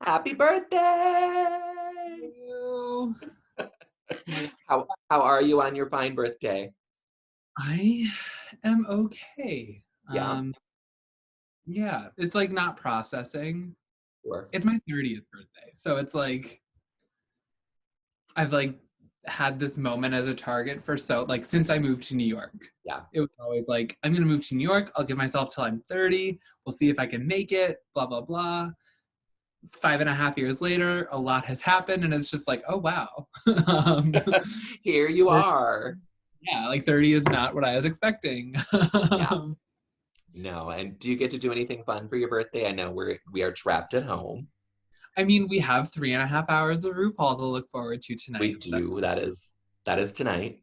Happy birthday! you. How are you on your fine birthday? I am okay. Yeah, Yeah, it's like not processing. sure. It's my 30th birthday. So it's like I've like had this moment as a target for since I moved to New York. Yeah. It was always like, I'm gonna move to New York, I'll give myself till I'm 30, we'll see if I can make it, blah blah blah. 5.5 years later, a lot has happened, and it's just like, oh wow. um, Here you are. yeah, like 30 is not what I was expecting. Yeah. No, and do you get to do anything fun for your birthday? I know we are trapped at home. I mean, we have 3.5 hours of RuPaul to look forward to We tonight. do. That is tonight.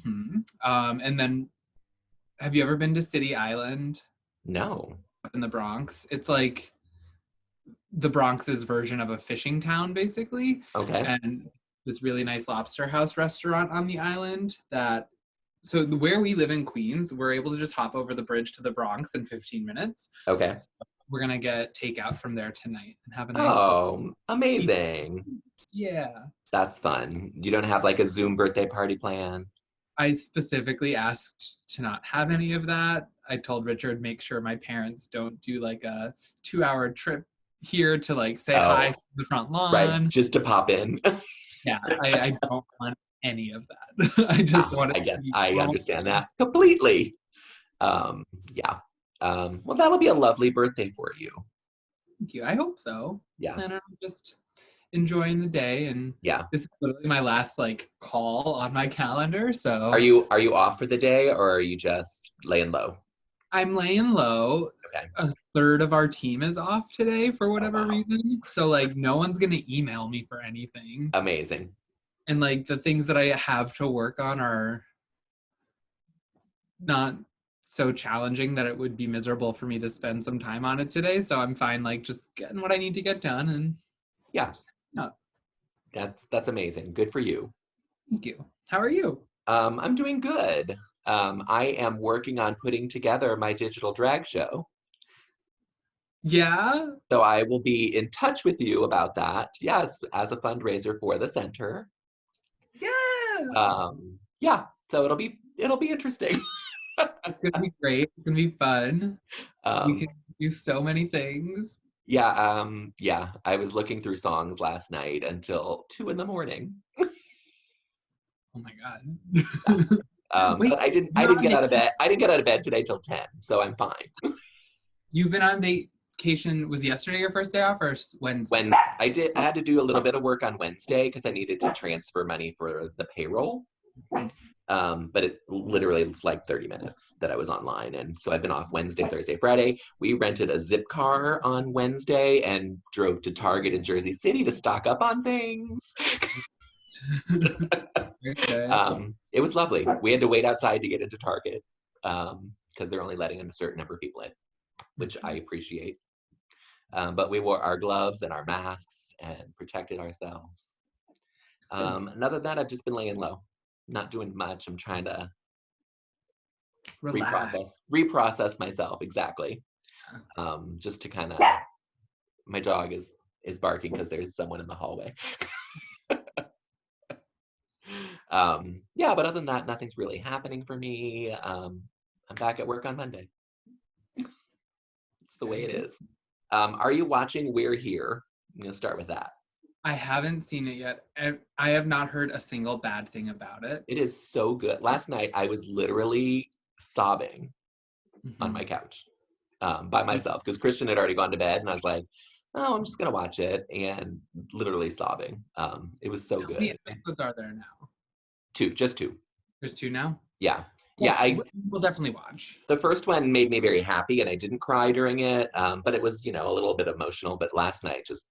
And then, have you ever been to City Island No. up in the Bronx? It's like the Bronx's version of a fishing town, basically. Okay. And this really nice lobster house restaurant on the island where we live in Queens, we're able to just hop over the bridge to the Bronx in 15 minutes. Okay. So we're going to get takeout from there tonight and have a nice... Oh, amazing. Yeah. That's fun. You don't have like a Zoom birthday party plan? I specifically asked to not have any of that. I told Richard, make sure my parents don't do like a 2-hour trip here to like say hi Oh, to the front right. lawn. Just to pop in. Yeah, I don't want any of that. I just want it to be I normal. understand that completely. Yeah. Well, that'll be a lovely birthday for you. Thank you. I hope so. Yeah. And I'm just enjoying the day, and Yeah. this is literally my last like call on my calendar. Are So you off for the day or are you just laying low? I'm laying low. Okay. A third of our team is off today for Oh, whatever wow. reason. So like no one's gonna email me for anything. Amazing. And like the things that I have to work on are not so challenging that it would be miserable for me to spend some time on it today. So I'm fine like just getting what I need to get done and Yeah. just no. That's amazing. Good for you. Thank you. How are you? I'm doing good. I am working on putting together my digital drag show. Yeah. So I will be in touch with you about that. Yes, as a fundraiser for the center. Yes. Yeah, so it'll be interesting. It's gonna be great. It's gonna be fun. We um, can do so many things. yeah, I was looking through songs last night until 2 a.m. Oh my god. Yeah. Wait, But I didn't you're I didn't on get out of bed. I didn't get out of bed today till 10, so I'm fine. You've been on vacation. Was yesterday your first day off or Wednesday? When I had to do a little bit of work on Wednesday because I needed to transfer money for the payroll. But it literally was like 30 minutes that I was online. And so I've been off Wednesday, Thursday, Friday. We rented a zip car on Wednesday and drove to Target in Jersey City to stock up on things. Very good. It was lovely. We had to wait outside to get into Target because they're only letting a certain number of people in, which I appreciate. But we wore our gloves and our masks and protected ourselves. And other than that, I've just been laying low, not doing much. I'm trying to Relax. reprocess myself. Exactly. Just to kind of, my dog is barking because there's someone in the hallway. Yeah, but other than that, nothing's really happening for me. I'm back at work on Monday. It's the way it is. Are you watching We're Here? I'm gonna start with that. I haven't seen it yet. I have not heard a single bad thing about it. It is so good. Last night I was literally sobbing on my couch by myself because Christian had already gone to bed, and I was like, "Oh, I'm just gonna watch it," and literally sobbing. It was so How many good. episodes are there now? Just two. There's 2 now? Yeah, Well, yeah. we'll definitely watch. The first one made me very happy, and I didn't cry during it, but it was, a little bit emotional. But last night just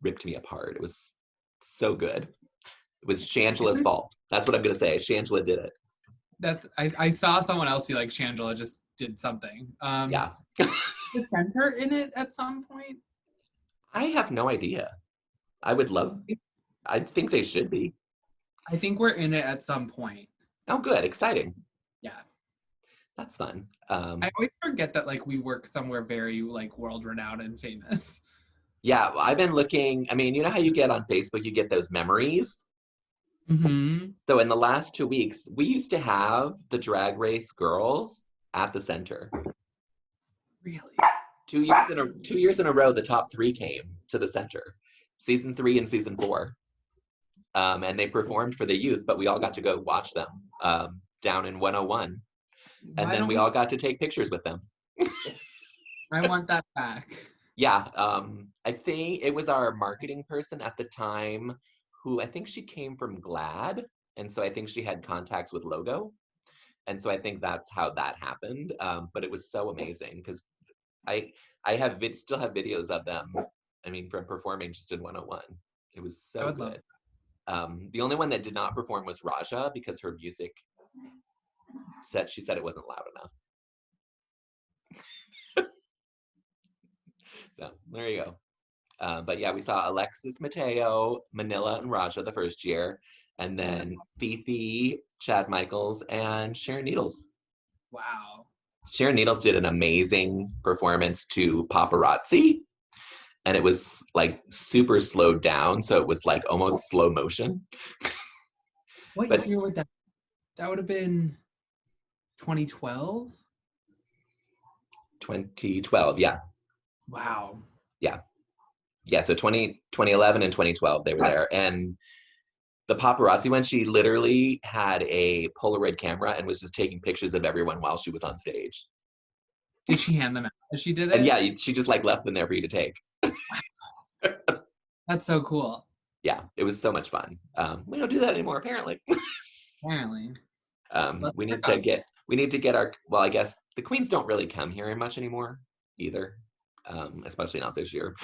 ripped me apart. It was so good. It was Shangela's fault. That's what I'm gonna say. Shangela did it. I saw someone else be like, Shangela just did something. Yeah. Is Center in it at some point? I have no idea. I think they should be. I think we're in it at some point. Oh, good. Exciting. Yeah. That's fun. I always forget that like we work somewhere very like world renowned and famous. Yeah, I've been looking. I mean, you know how you get on Facebook, you get those memories. Mm-hmm. So in the last 2 weeks, we used to have the Drag Race girls at the center. Really? 2 years in a row, the top three came to the center, season 3 and season 4, and they performed for the youth. But we all got to go watch them down in 101, and Why then don't we we? all got to take pictures with them. I want that back. Yeah, I think it was our marketing person at the time who I think she came from GLAAD, and so I think she had contacts with Logo, and so I think that's how that happened. But it was so amazing because I I still have videos of them. I mean, from performing just in 101. It was I so would love. good. The only one that did not perform was Raja because her music she said it wasn't loud enough. So there you go. But yeah, we saw Alexis Mateo, Manila, and Raja the first year, and then Fifi, Chad Michaels, and Sharon Needles. Wow. Sharon Needles did an amazing performance to Paparazzi, and it was like super slowed down, so it was like almost slow motion. What But year would that? That would have been 2012. 2012, yeah, Wow. yeah, yeah. So 2011 and 2012, they were there, and the paparazzi one, she literally had a Polaroid camera and was just taking pictures of everyone while she was on stage. Did she hand them out as she did And it? yeah, she just like left them there for you to take. That's so cool. Yeah, it was so much fun. We don't do that anymore, apparently. Apparently. Let's We need work to on get our. Well, I guess the queens don't really come here much anymore either, especially not this year.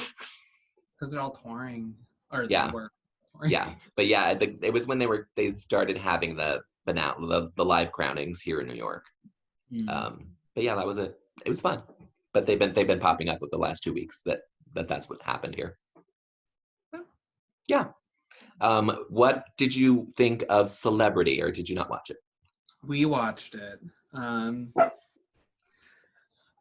because they're all touring, or they Yeah, were touring. yeah, but yeah, it was when they started having the live crownings here in New York. Mm. But yeah, that was it. It was fun. But they've been popping up with the last 2 weeks that's what happened here. Yeah. What did you think of Celebrity, or did you not watch it? We watched it.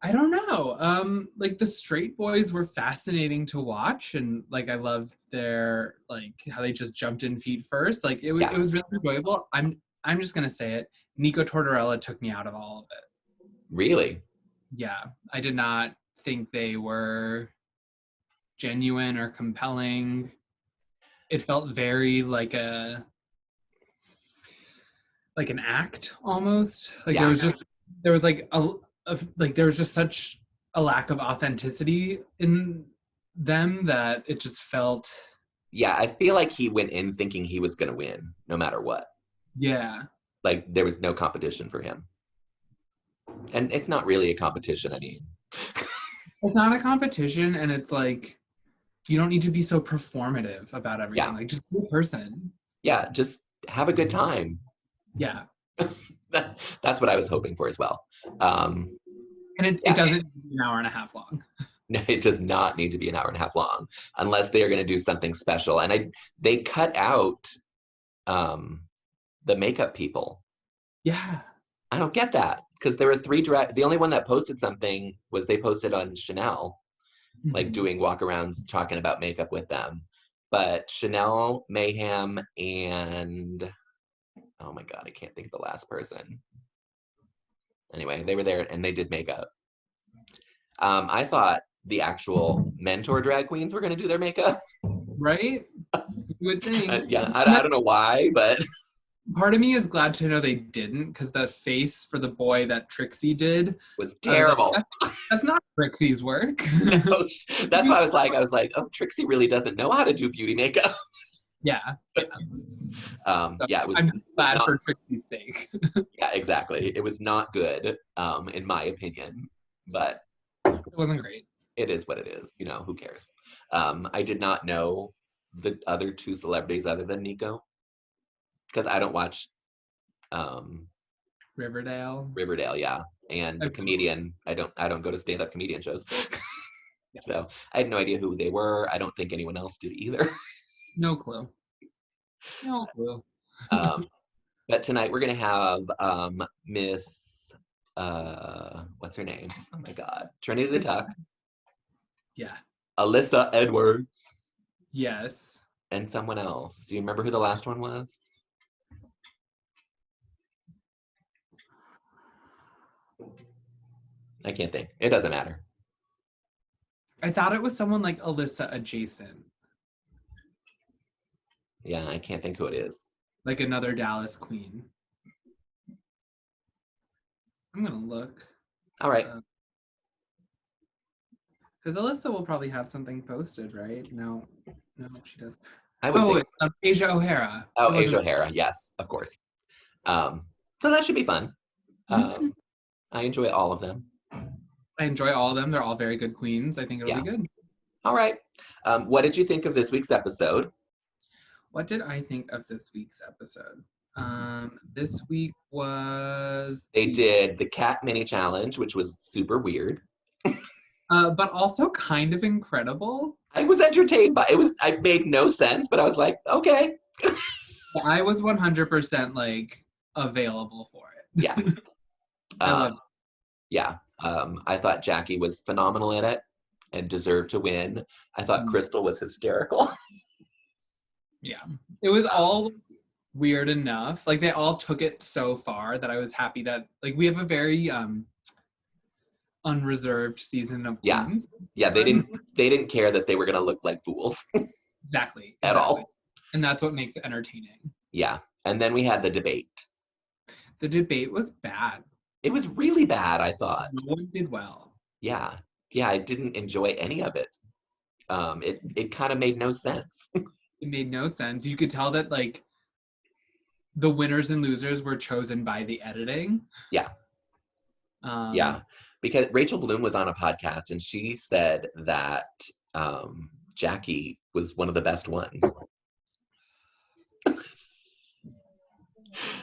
I don't know. Like the straight boys were fascinating to watch, and like I loved their like how they just jumped in feet first. Like Yeah, it was really enjoyable. I'm just gonna say it. Nico Tortorella took me out of all of it. really. Yeah, I did not think they were genuine or compelling. It felt very like an act almost. Like Yeah, there was like like there was just such a lack of authenticity in them that it just felt yeah. I feel like he went in thinking he was gonna win no matter what. yeah. Like there was no competition for him, and it's not really a competition. I mean, It's not a competition and it's like you don't need to be so performative about everything. yeah, Like just be a person. yeah. Just have a good time. Yeah. That's what I was hoping for as well. And it Yeah, doesn't be an hour and a half long. it does not need to be an hour and a half long unless they are going to do something special. And they cut out um, the makeup people. Yeah. I don't get that because there were three drag. The only one that posted something was they posted on Chanel, like Mhm. doing walkarounds talking about makeup with them. But Chanel, Mayhem, and oh my god, I can't think of the last person. Anyway, they were there and they did makeup. I thought the actual mentor drag queens were going to do their makeup. Right? You would think. Yeah, I don't know why, but Part of me is glad to know they didn't, because the face for the boy that Trixie did, was I was like, terrible. that's not Trixie's work. No, that's why I was like, oh, Trixie really doesn't know how to do beauty makeup. Yeah, yeah. So Yeah, I'm it was glad not. for Trixie's sake. Yeah, exactly. It was not good, in my opinion, but It wasn't great. it is what it is. You know, who cares? I did not know the other two celebrities other than Nico because I don't watch Riverdale. Riverdale. Yeah, and the comedian, I don't go to stand-up comedian shows. Yeah. So I had no idea who they were. I don't think anyone else did either. No clue. No clue. um, but tonight we're gonna have Miss what's her name? Oh my god, Trinity the Tuck. Yeah. Alyssa Edwards. Yes. And someone else. Do you remember who the last one was? I can't think. It doesn't matter. I thought it was someone like Alyssa adjacent. Yeah, I can't think who it is. Like another Dallas queen. I'm gonna look. All right. Because Alyssa will probably have something posted, right? No, she does. I would think. It's Asia O'Hara. Oh, Asia O'Hara. Yes, of course. So that should be fun. Mm-hmm. I enjoy all of them. I enjoy all of them. They're all very good queens. I think it'll be good. All right. What did you think of this week's episode? What did I think of this week's episode? This week was... They did the cat mini challenge, which was super weird. But also kind of incredible. I was entertained by it. It made no sense, but I was like, okay. I was 100% like available for it. Yeah. I love it. Yeah. I thought Jackie was phenomenal in it and deserved to win. I thought Crystal was hysterical. Yeah. It was all weird enough. Like they all took it so far that I was happy that like we have a very unreserved season of queens. Yeah, they didn't care that they were gonna look like fools. Exactly. At all. And that's what makes it entertaining. Yeah. And then we had the debate. The debate was bad. It was really bad, I thought. No one did well. Yeah. Yeah, I didn't enjoy any of it. It kind of made no sense. It made no sense. You could tell that like the winners and losers were chosen by the editing. Yeah. Yeah. Because Rachel Bloom was on a podcast and she said that Jackie was one of the best ones.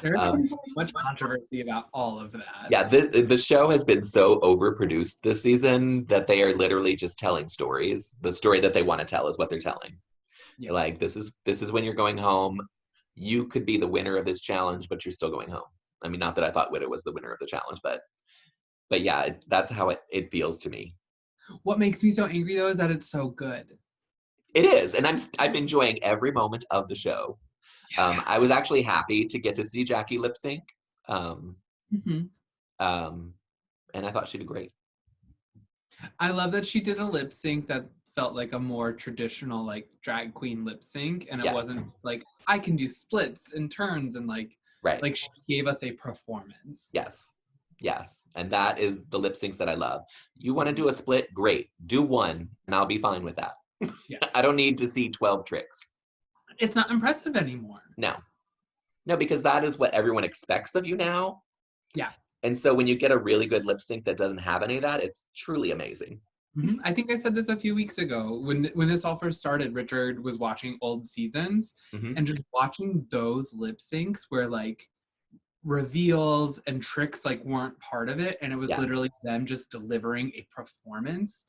There's been so much controversy about all of that. Yeah, the show has been so overproduced this season that they are literally just telling stories. The story that they want to tell is what they're telling. Yeah. Like, this is when you're going home. You could be the winner of this challenge, but you're still going home. I mean, not that I thought Widow was the winner of the challenge, but yeah, that's how it feels to me. What makes me so angry, though, is that it's so good. It is, and I'm enjoying every moment of the show. Yeah. I was actually happy to get to see Jackie lip sync. And I thought she did great. I love that she did a lip sync that felt like a more traditional like drag queen lip sync, and it wasn't like I can do splits and turns and like like she gave us a performance. Yes, and that is the lip syncs that I love. You want to do a split? Great, do one, and I'll be fine with that. Yeah. I don't need to see 12 tricks. It's not impressive anymore. No, because that is what everyone expects of you now. Yeah. And so when you get a really good lip sync that doesn't have any of that, it's truly amazing. Mm-hmm. I think I said this a few weeks ago. When this all first started, Richard was watching old seasons and just watching those lip syncs where like reveals and tricks like weren't part of it, and it was literally them just delivering a performance.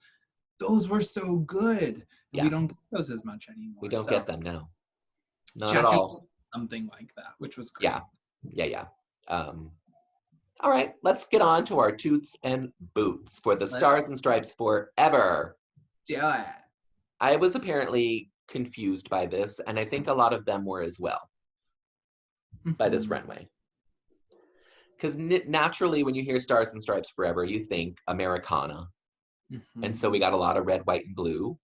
Those were so good. Yeah. We don't get those as much anymore. We don't get them now. Not Jackie at all. Something like that, which was great. Yeah. All right, let's get on to our toots and boots for the Stars and Stripes Forever. Do it. I was apparently confused by this, and I think a lot of them were as well, by this runway. Because naturally, when you hear Stars and Stripes Forever, you think Americana. And so we got a lot of red, white, and blue.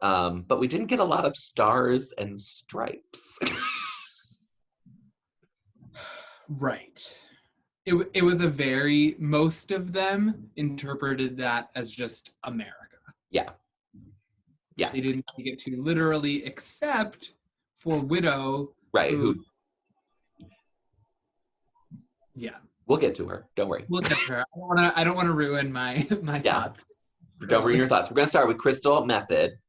But we didn't get a lot of stars and stripes. Right. It was most of them interpreted that as just America. Yeah. They didn't take it too literally, except for Widow. Right. Yeah. We'll get to her. Don't worry. We'll get to her. I don't want to ruin my thoughts. Don't ruin your thoughts. We're going to start with Crystal Method,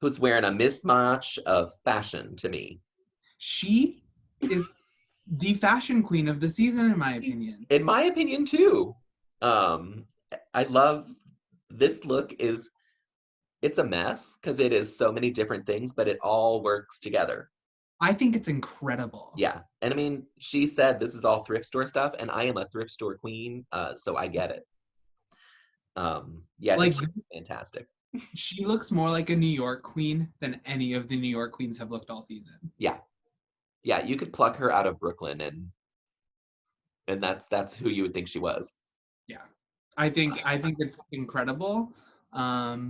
who's wearing a mismatch of fashion to me. She is the fashion queen of the season, in my opinion. In my opinion, too. I love this look. It's a mess because it is so many different things, but it all works together. I think it's incredible. Yeah. And I mean, she said this is all thrift store stuff, and I am a thrift store queen, so I get it. Yeah, like, it's fantastic. She looks more like a New York queen than any of the New York queens have looked all season. Yeah. Yeah, you could pluck her out of Brooklyn and that's who you would think she was. Yeah. I think it's incredible. Yeah.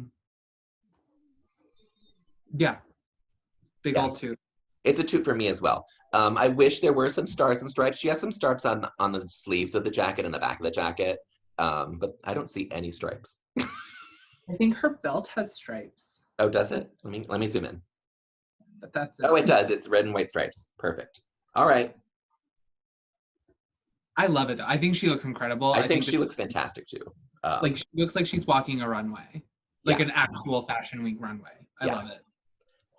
Big old Yes. two. It's a toot for me as well. I wish there were some stars and stripes. She has some stripes on the sleeves of the jacket and the back of the jacket, but I don't see any stripes. I think her belt has stripes, Oh, does it? Let me zoom in. but that's it. Oh, it does. It's red and white stripes. Perfect. All right. I love it though. I think she looks incredible. I think she looks fantastic too. Like she looks like she's walking a runway, like Yeah. an actual Fashion Week runway. I Yeah. love it.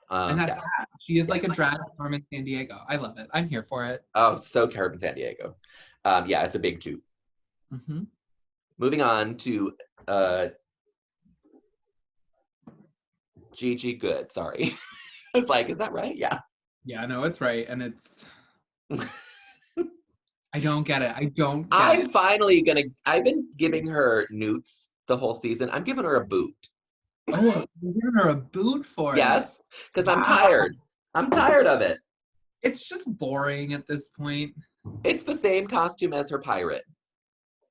And that Yes. hat, she is like a drag Carmen San Diego. I love it. I'm here for it. Oh, so Carmen San Diego. Yeah, it's a big toot. Mm-hmm. Moving on to Gigi Good. Sorry. I was like, is that right? Yeah. Yeah, no, it's right. And it's I don't get it. I don't get I'm it. finally I've been giving her newts the whole season. I'm giving her a boot. Oh, you're giving her a boot for it. Yes, because I'm Wow. tired. I'm tired of it. It's just boring at this point. It's the same costume as her pirate.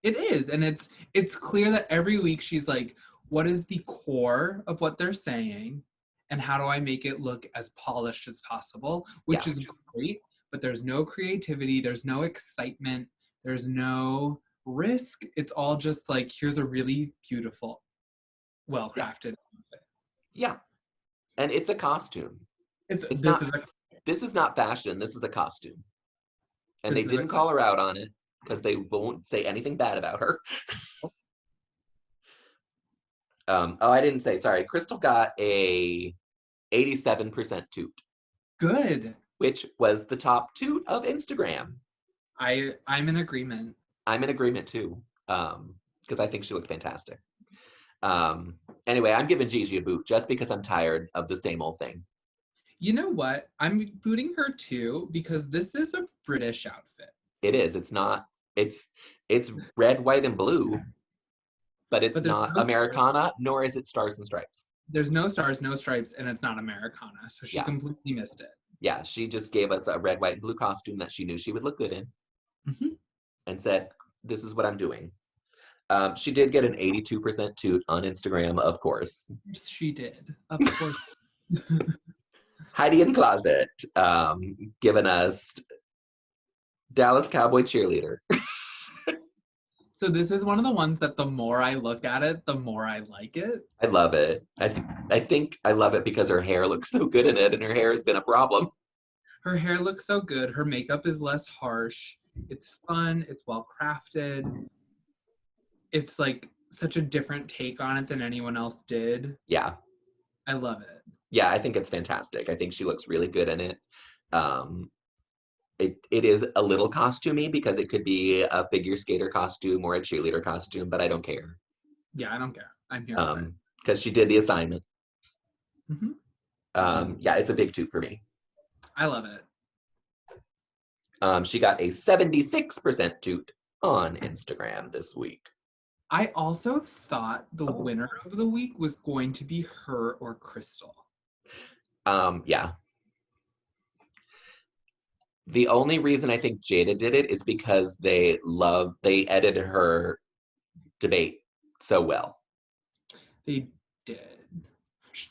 It is, and it's clear that every week she's like, what is the core of what they're saying, and how do I make it look as polished as possible, which is great, but there's no creativity, there's no excitement, there's no risk. It's all just like, here's a really beautiful, well-crafted outfit. Yeah. And it's a costume. This is not fashion. This is a costume. And they didn't call her out on it because they won't say anything bad about her. I didn't say, sorry. Crystal got a 87% toot. Good. Which was the top toot of Instagram. I'm in agreement. I'm in agreement too. Because I think she looked fantastic. Anyway, I'm giving Gigi a boot just because I'm tired of the same old thing. You know what? I'm booting her too because this is a British outfit. It is. It's not. It's red, white, and blue, but it's not Americana, nor is it stars and stripes. There's no stars, no stripes, and it's not Americana. So she completely missed it. Yeah, she just gave us a red, white, and blue costume that she knew she would look good in, and said, "This is what I'm doing." She did get an 82% toot on Instagram, of course. She did, of course. Heidi in Closet, giving us Dallas Cowboy Cheerleader. So this is one of the ones that the more I look at it, the more I like it. I love it. I think I love it because her hair looks so good in it, and her hair has been a problem. Her hair looks so good. Her makeup is less harsh. It's fun. It's well crafted. It's like such a different take on it than anyone else did. Yeah. I love it. Yeah, I think it's fantastic. I think she looks really good in it. It is a little costumey because it could be a figure skater costume or a cheerleader costume, but I don't care. Yeah, I don't care. I'm here. Because she did the assignment. Yeah, it's a big toot for me. I love it. She got a 76% toot on Instagram this week. I also thought the winner of the week was going to be her or Crystal. Yeah. The only reason I think Jada did it is because they edited her debate so well. They did.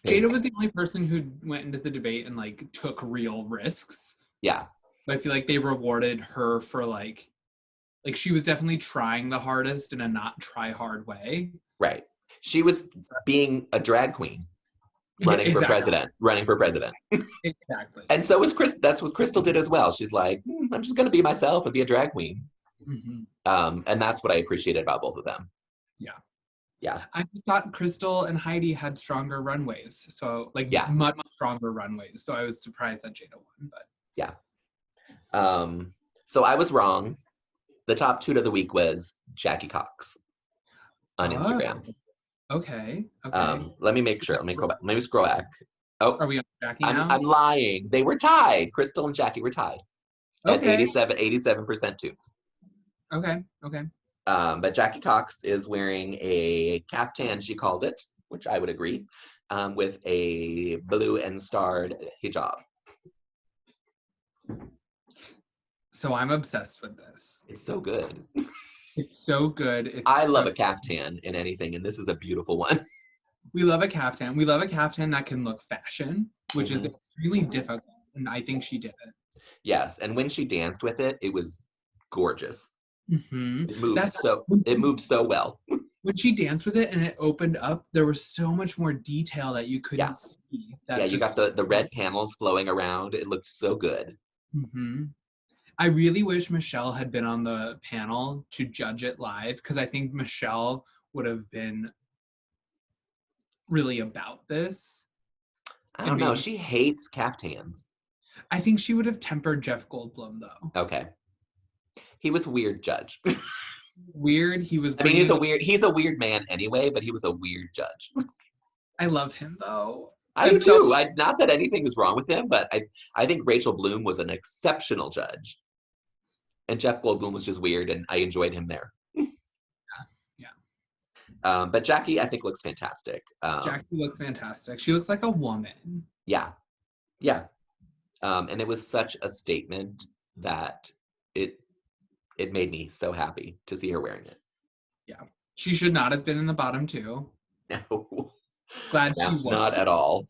Jada was the only person who went into the debate and like took real risks. Yeah. But I feel like they rewarded her for like she was definitely trying the hardest in a not try hard way. Right. She was being a drag queen. Running for president. Exactly. And so was Chris. That's what Crystal did as well. She's like, I'm just going to be myself and be a drag queen. And that's what I appreciated about both of them. Yeah. Yeah. I thought Crystal and Heidi had stronger runways. So much stronger runways. So I was surprised that Jada won. But yeah. So I was wrong. The top toot of the week was Jackie Cox on Instagram. Okay. Let me make sure. Let me go back. Let me scroll back. Oh, are we on Jackie now? I'm lying. They were tied. Crystal and Jackie were tied. At 87% toots. Okay. But Jackie Cox is wearing a caftan, she called it. which I would agree, with a blue and starred hijab. So I'm obsessed with this. It's so good. It's so good. I love a caftan in anything, and this is a beautiful one. We love a caftan. We love a caftan that can look fashion, which is extremely difficult, and I think she did it. Yes, and when she danced with it, it was gorgeous. Mm-hmm. It moved so well. When she danced with it and it opened up, there was so much more detail that you couldn't see. You got the red panels flowing around. It looked so good. Mm-hmm. I really wish Michelle had been on the panel to judge it live, because I think Michelle would have been really about this. I don't know. She hates caftans. I think she would have tempered Jeff Goldblum, though. Okay. He was a weird judge. Weird. He's a weird man anyway, but he was a weird judge. I love him, though. I do too. Not that anything is wrong with him, but I think Rachel Bloom was an exceptional judge. And Jeff Goldblum was just weird, and I enjoyed him there. Yeah. But Jackie, I think, looks fantastic. Jackie looks fantastic. She looks like a woman. Yeah. And it was such a statement that it made me so happy to see her wearing it. Yeah. She should not have been in the bottom two. No. Glad she was. Not at all.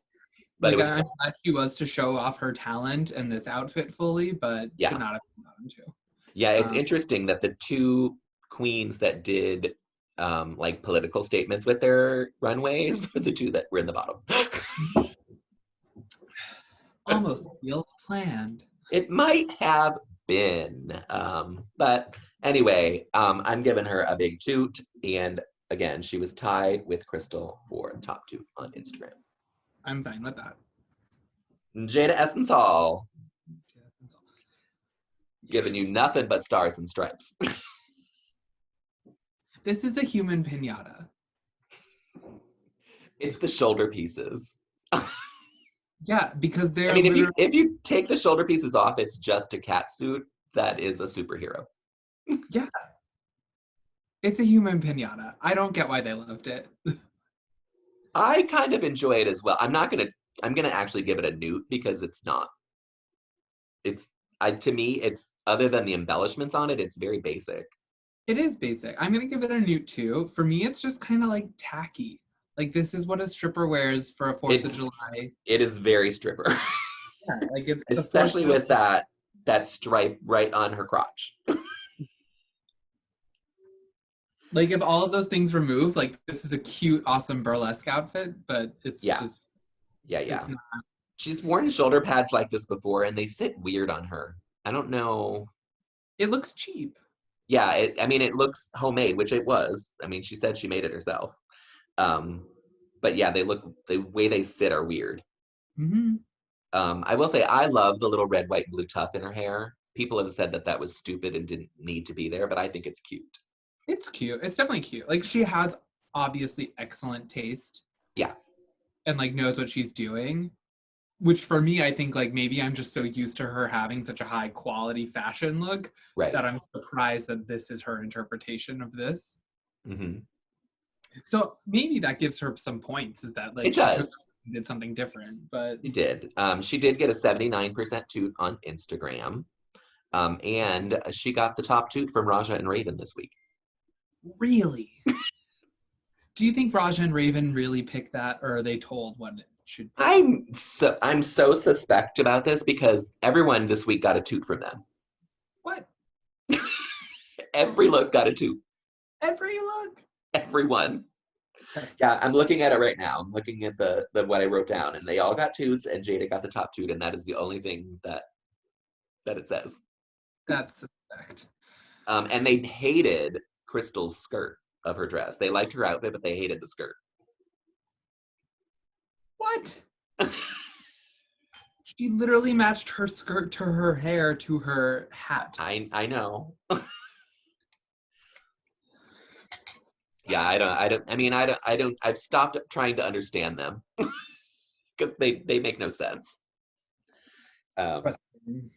But I'm glad she was to show off her talent and this outfit fully, but should not have been bottom two. Yeah, it's interesting that the two queens that did like political statements with their runways were the two that were in the bottom. Almost feels planned. It might have been. But anyway, I'm giving her a big toot. And again, she was tied with Crystal for top two on Instagram. I'm fine with that. Jada Essence Hall. Giving you nothing but stars and stripes. This is a human piñata. It's the shoulder pieces. Yeah, because they're. I mean, if you take the shoulder pieces off, it's just a cat suit that is a superhero. Yeah. It's a human piñata. I don't get why they loved it. I kind of enjoy it as well. I'm gonna actually give it a newt because it's not. To me, it's other than the embellishments on it, it's very basic. It is basic. I'm gonna give it a newt too. For me, it's just kind of like tacky. Like, this is what a stripper wears for a 4th of July. It is very stripper. Yeah, like especially with that stripe right on her crotch. Like, if all of those things remove, like, this is a cute, awesome burlesque outfit, but it's just... Yeah. It's not. She's worn shoulder pads like this before, and they sit weird on her. I don't know. It looks cheap. Yeah, it looks homemade, which it was. I mean, she said she made it herself. But yeah, the way they sit are weird. Mm-hmm. I will say, I love the little red, white, blue tuft in her hair. People have said that was stupid and didn't need to be there, but I think it's cute. It's cute. It's definitely cute. Like, she has obviously excellent taste. Yeah. And, like, knows what she's doing. Which, for me, I think, like, maybe I'm just so used to her having such a high quality fashion look that I'm surprised that this is her interpretation of this. Mm-hmm. So maybe that gives her some points, is that, like, it does. Did something different, but... She did. She did get a 79% toot on Instagram. And she got the top toot from Raja and Raven this week. Really? Do you think Raja and Raven really picked that, or are they told what it should be? I'm so suspect about this because everyone this week got a toot from them. What? Every look got a toot. Every look? Everyone. Yeah, I'm looking at it right now. I'm looking at the what I wrote down, and they all got toots, and Jada got the top toot, and that is the only thing that it says. That's suspect. And they hated Crystal's skirt of her dress. They liked her outfit, but they hated the skirt. What? She literally matched her skirt to her hair to her hat. I know. Yeah, I don't. I've stopped trying to understand them because they make no sense.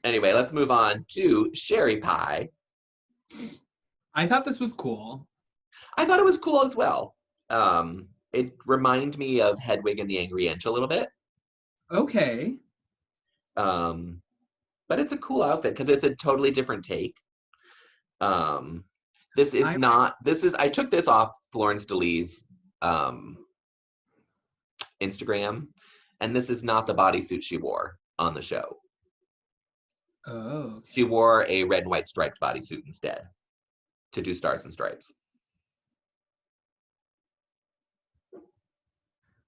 Anyway, let's move on to Sherry Pie. I thought this was cool. I thought it was cool as well. it reminded me of Hedwig and the Angry Inch a little bit. Okay. But it's a cool outfit because it's a totally different take. This is I not, this is, I took this off Florence DeLee's Instagram, and this is not the bodysuit she wore on the show. Oh, okay. She wore a red and white striped bodysuit instead to do Stars and Stripes.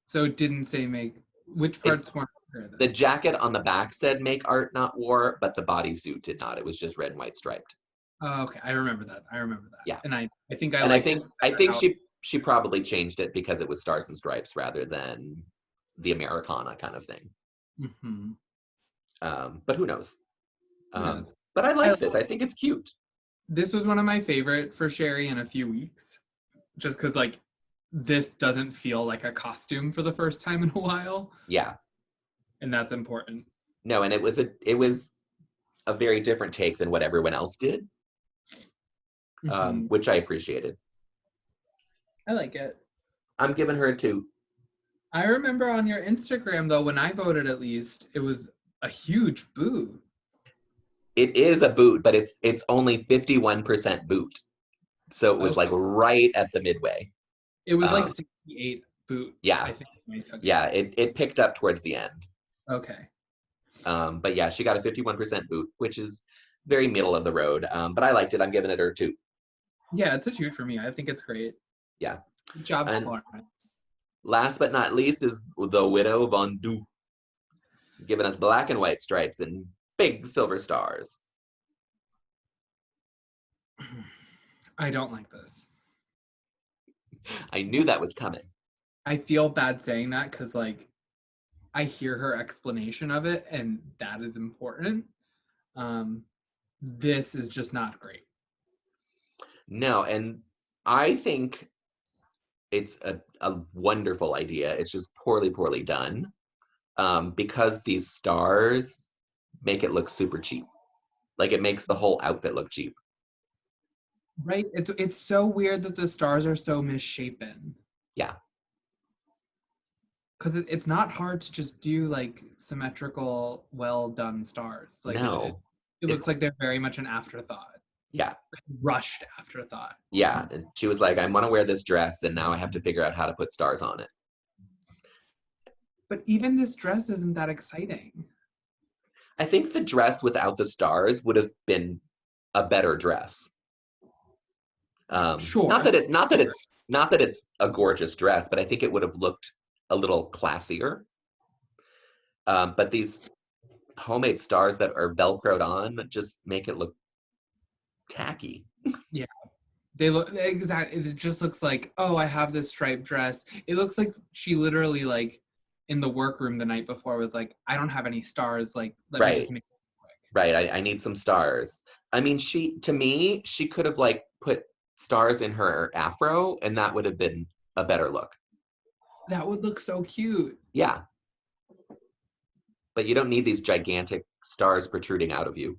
So it didn't say make, which parts weren't there then? The jacket on the back said make art not war, but the bodysuit did not. It was just red and white striped. Oh, okay. I remember that. Yeah. And I think I And liked I think how- she probably changed it because it was Stars and Stripes rather than the Americana kind of thing. Mhm. But who knows? Who knows? But I like this. I think it's cute. This was one of my favorite for Sherry in a few weeks. Just because, like, this doesn't feel like a costume for the first time in a while. Yeah. And that's important. No, and it was a very different take than what everyone else did, which I appreciated. I like it. I'm giving her a 2. I remember on your Instagram, though, when I voted at least, it was a huge boot. It is a boot, but it's only 51% boot. So it was like right at the midway. It was like 68 boot. Yeah. I think when I took yeah, it picked up towards the end. Okay. But yeah, she got a 51% boot, which is very middle of the road. But I liked it. I'm giving it her 2. Yeah, it's a 2 for me. I think it's great. Yeah. Good job, And Lauren. last but not least is the Widow Von Du, giving us black and white stripes and big silver stars. I don't like this. I knew that was coming. I feel bad saying that because, like, I hear her explanation of it, and that is important. This is just not great. No, and I think it's a wonderful idea. It's just poorly done. Because these stars make it look super cheap. Like, it makes the whole outfit look cheap. Right? It's so weird that the stars are so misshapen. Yeah. Because it's not hard to just do, like, symmetrical, well-done stars. Like, No. it looks like they're very much an afterthought. Yeah. Rushed afterthought. Yeah. And she was like, I want to wear this dress, and now I have to figure out how to put stars on it. But even this dress isn't that exciting. I think the dress without the stars would have been a better dress. Sure. Not that it's a gorgeous dress, but I think it would have looked a little classier. But these homemade stars that are Velcroed on just make it look tacky. Yeah. They look exactly. It just looks like, oh, I have this striped dress. It looks like she literally, like, in the workroom the night before was like, I don't have any stars. Like, let me just make it quick. Right. I need some stars. I mean, she could have, like, put stars in her afro, and that would have been a better look. That would look so cute. Yeah. But you don't need these gigantic stars protruding out of you.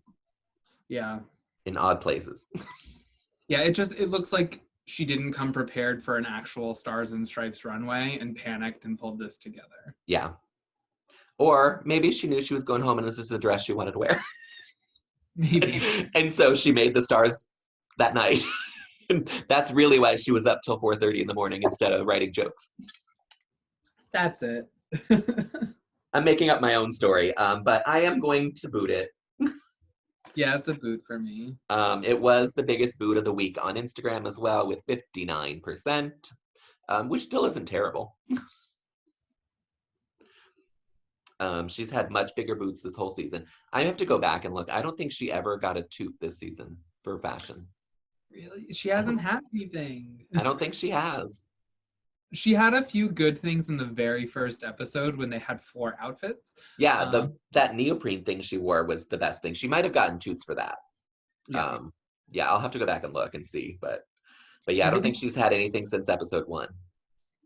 Yeah. In odd places. Yeah, it looks like she didn't come prepared for an actual Stars and Stripes runway and panicked and pulled this together. Yeah. Or maybe she knew she was going home and this is the dress she wanted to wear. Maybe. And so she made the stars that night. That's really why she was up till 4:30 in the morning instead of writing jokes. That's it. I'm making up my own story, but I am going to boot it. Yeah, it's a boot for me. It was the biggest boot of the week on Instagram as well, with 59%, which still isn't terrible. She's had much bigger boots this whole season. I have to go back and look. I don't think she ever got a toot this season for fashion. Really? She hasn't had anything. I don't think she has. She had a few good things in the very first episode when they had 4 outfits. Yeah, that neoprene thing she wore was the best thing. She might have gotten toots for that. Yeah. Yeah, I'll have to go back and look and see. But yeah, I don't think she's had anything since episode 1.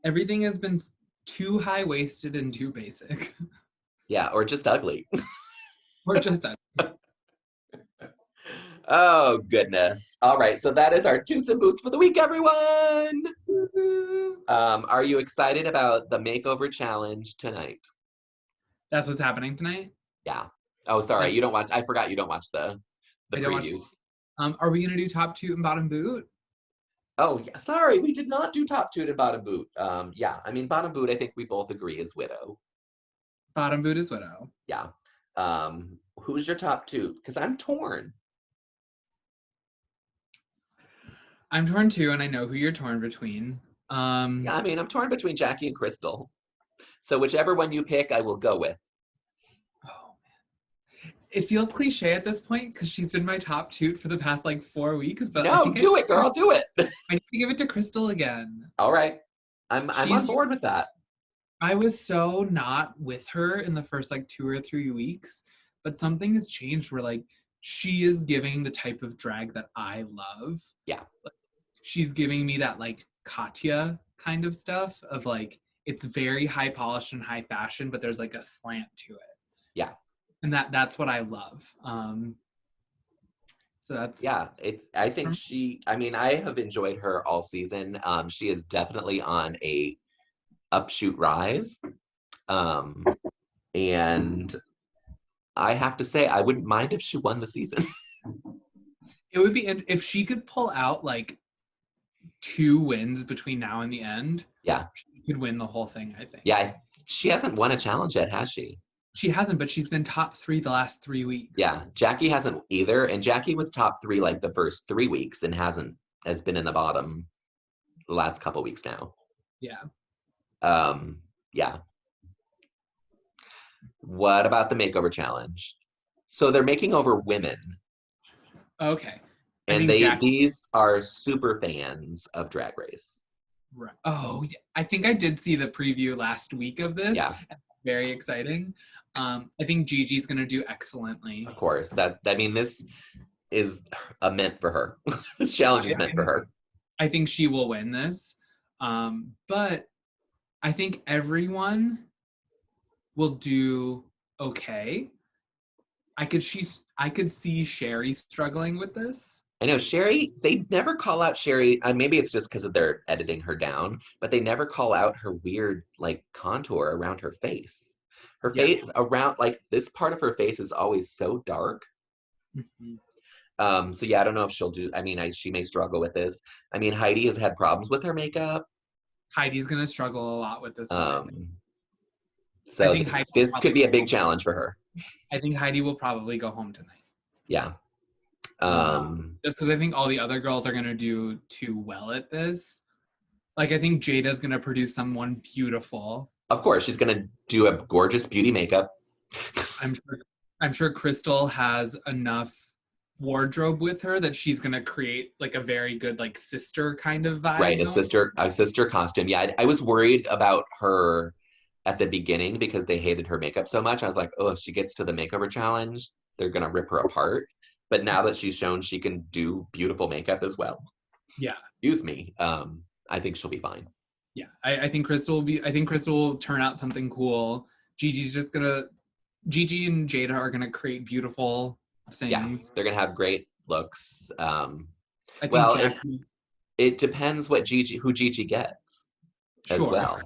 Everything has been too high-waisted and too basic. Yeah, or just ugly. Or just ugly. Oh, goodness. All right, so that is our Toots and Boots for the week, everyone. Are you excited about the makeover challenge tonight? That's what's happening tonight? Yeah. Oh, sorry, Um, you don't watch, I forgot you don't watch the I don't watch. previews. Are we gonna do top toot and bottom boot? Oh, yeah, sorry, we did not do top toot and bottom boot. Yeah, I mean, bottom boot, I think we both agree is Widow. Bottom boot is Widow. Yeah. Who's your top toot? Because I'm torn. I'm torn too, and I know who you're torn between. Yeah, I mean, I'm torn between Jackie and Crystal. So whichever one you pick, I will go with. Oh man, it feels cliche at this point because she's been my top toot for the past like 4 weeks. But I No, think do it, girl, do it. I need to give it to Crystal again. All right. I'm on board with that. I was so not with her in the first like 2 or 3 weeks, but something has changed where like she is giving the type of drag that I love. Yeah. Like, she's giving me that like Katya kind of stuff of like it's very high polished and high fashion, but there's like a slant to it. Yeah. And that's what I love. So that's I think I have enjoyed her all season. She is definitely on a upshoot rise. And I have to say, I wouldn't mind if she won the season. It would be if she could pull out like 2 wins between now and the end. Yeah. She could win the whole thing, I think. Yeah, she hasn't won a challenge yet, has she? She hasn't, but she's been top 3 the last 3 weeks. Yeah, Jackie hasn't either. And Jackie was top 3 like the first 3 weeks and has been in the bottom the last couple weeks now. Yeah. Yeah. What about the makeover challenge? So they're making over women. Okay. And these are super fans of Drag Race. Right. Oh, yeah. I think I did see the preview last week of this. Yeah. Very exciting. I think Gigi's going to do excellently. Of course. This is meant for her. This challenge is meant for her. I think she will win this. But I think everyone will do okay. I could see Sherry struggling with this. I know Sherry, they never call out Sherry. Maybe it's just because they're editing her down, but they never call out her weird like contour around her face. Her face around like this part of her face is always so dark. Mm-hmm. So yeah, I don't know if she'll do. She may struggle with this. Heidi has had problems with her makeup. Heidi's gonna struggle a lot with this one. So this could be a big challenge for her. I think Heidi will probably go home tonight. Yeah. Just because I think all the other girls are gonna do too well at this. Like I think Jada's gonna produce someone beautiful. Of course, she's gonna do a gorgeous beauty makeup. I'm sure Crystal has enough wardrobe with her that she's gonna create like a very good like sister kind of vibe. Right, a sister costume. Yeah, I was worried about her at the beginning because they hated her makeup so much. I was like, oh, if she gets to the makeover challenge, they're gonna rip her apart. But now that she's shown she can do beautiful makeup as well. Yeah. Excuse me. I think she'll be fine. Yeah, I think Crystal will turn out something cool. Gigi and Jada are gonna create beautiful things. Yeah, they're gonna have great looks. It depends who Gigi gets as well.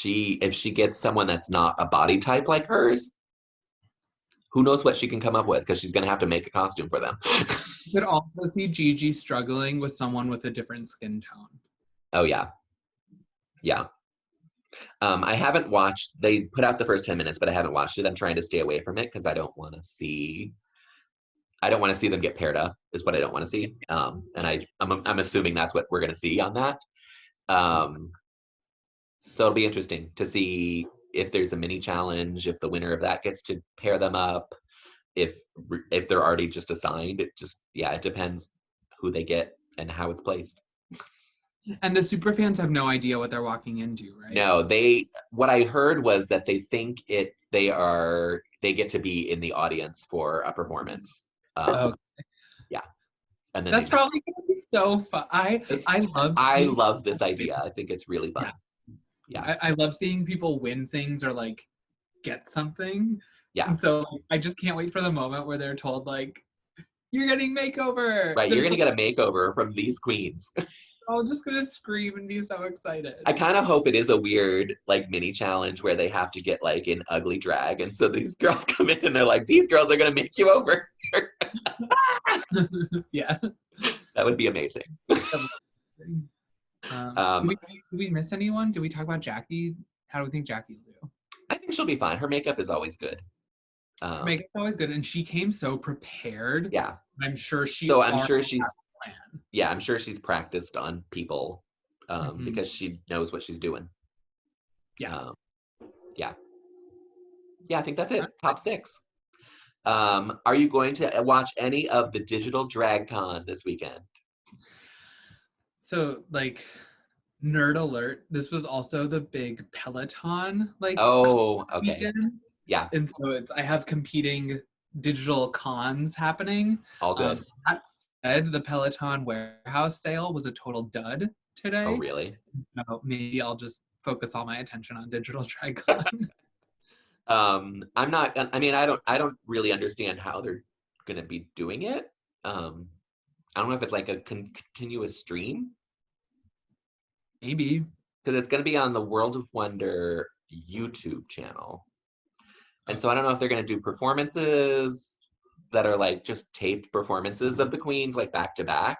If she gets someone that's not a body type like hers, who knows what she can come up with because she's gonna have to make a costume for them. You could also see Gigi struggling with someone with a different skin tone. Oh yeah. Yeah. I haven't watched, they put out the first 10 minutes, but I haven't watched it. I'm trying to stay away from it because I don't want to see them get paired up is what I don't want to see. And I'm assuming that's what we're going to see on that. So it'll be interesting to see if there's a mini challenge, if the winner of that gets to pair them up, if they're already just assigned. It depends who they get and how it's placed. And the superfans have no idea what they're walking into, right? No, what I heard was that they think they get to be in the audience for a performance. Okay. Yeah. And then that's probably gonna be so fun. I love this idea. I think it's really fun. Yeah. I love seeing people win things or like get something. Yeah. And so I just can't wait for the moment where they're told like, You're getting makeover. Right, you're gonna get a makeover from these queens. I'm just gonna scream and be so excited. I kind of hope it is a weird like mini challenge where they have to get like in ugly drag, and so these girls come in and they're like, "These girls are gonna make you over." Yeah, that would be amazing. Did we miss anyone? Did we talk about Jackie? How do we think Jackie will do? I think she'll be fine. Her makeup is always good. Her makeup's always good, and she came so prepared. Yeah, I'm sure she's. Yeah, I'm sure she's practiced on people because she knows what she's doing. Yeah. Yeah, I think that's it. Top 6. Are you going to watch any of the digital drag con this weekend? So, like, nerd alert, this was also the big Peloton, like, okay. weekend. Yeah. And so I have competing digital cons happening. All good. That said, the Peloton warehouse sale was a total dud today. Oh, really? So maybe I'll just focus all my attention on digital drag con. I'm not, I mean, I don't really understand how they're going to be doing it. I don't know if it's like a continuous stream. Maybe. Because it's going to be on the World of Wonder YouTube channel. And so I don't know if they're going to do performances that are like just taped performances of the queens, like back to back,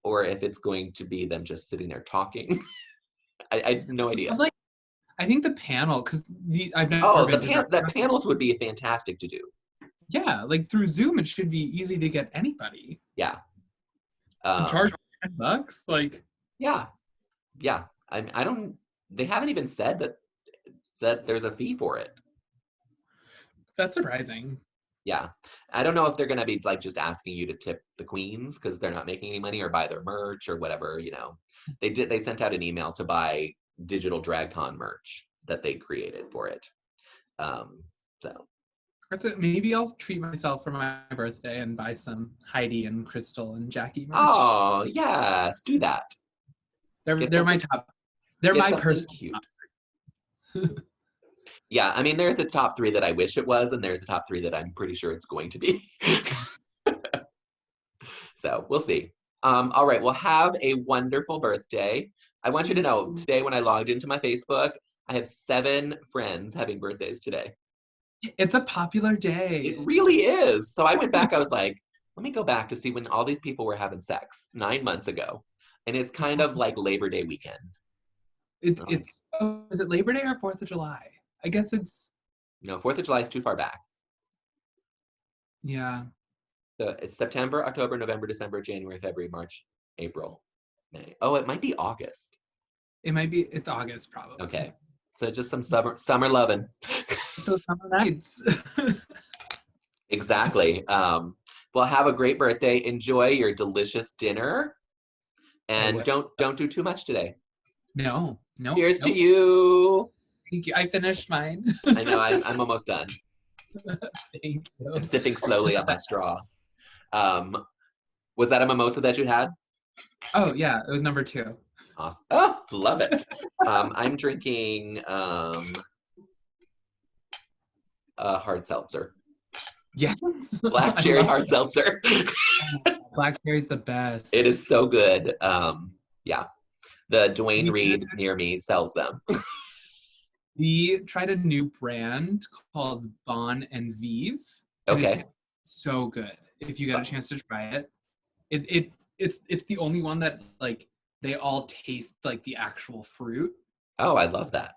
or if it's going to be them just sitting there talking. I have no idea. I think the panel, because I've never been the panels would be fantastic to do. Yeah, like through Zoom, it should be easy to get anybody. Yeah. Charge $10, like. Yeah. I don't. They haven't even said that there's a fee for it. That's surprising. Yeah, I don't know if they're gonna be like just asking you to tip the queens because they're not making any money or buy their merch or whatever. You know, they sent out an email to buy digital DragCon merch that they created for it. So that's it. Maybe I'll treat myself for my birthday and buy some Heidi and Crystal and Jackie merch. Oh yes, do that. They're my top. They're my person. Cute. Yeah, I mean, there's a top 3 that I wish it was, and there's a top 3 that I'm pretty sure it's going to be. So we'll see. All right, well, have a wonderful birthday. I want you to know, today when I logged into my Facebook, I have 7 friends having birthdays today. It's a popular day. It really is. So I went back, I was like, let me go back to see when all these people were having sex 9 months ago. And it's kind of like Labor Day weekend. Is it Labor Day or 4th of July? I guess it's... No, 4th of July is too far back. Yeah. So it's September, October, November, December, January, February, March, April, May. Oh, it might be August. It might be, it's August probably. Okay. So just some summer loving. Those summer nights. Exactly. Well, have a great birthday. Enjoy your delicious dinner. And don't do too much today. No. Cheers to you. Thank you. I finished mine. I know, I'm almost done. Thank you. I'm sipping slowly on my straw. Was that a mimosa that you had? Oh, yeah. It was number 2. Awesome. Oh, love it. I'm drinking a hard seltzer. Yes. Black cherry hard seltzer. Black cherry's the best. It is so good. Yeah. The Dwayne Reed near me sells them. We tried a new brand called Bon and Vive. Okay. It's so good. If you get a chance to try it, it's the only one that like they all taste like the actual fruit. Oh, I love that.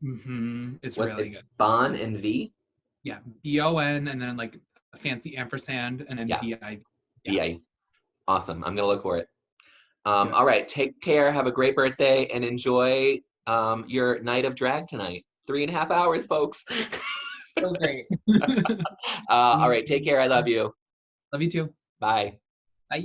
Mm-hmm. It's really good. Bon and V? Yeah, BON and then like a fancy ampersand and then VIV. Yeah. Awesome. I'm gonna look for it. All right, take care, have a great birthday, and enjoy your night of drag tonight. 3.5 hours, folks. So great. All right, take care. I love you. Love you too. Bye. Bye.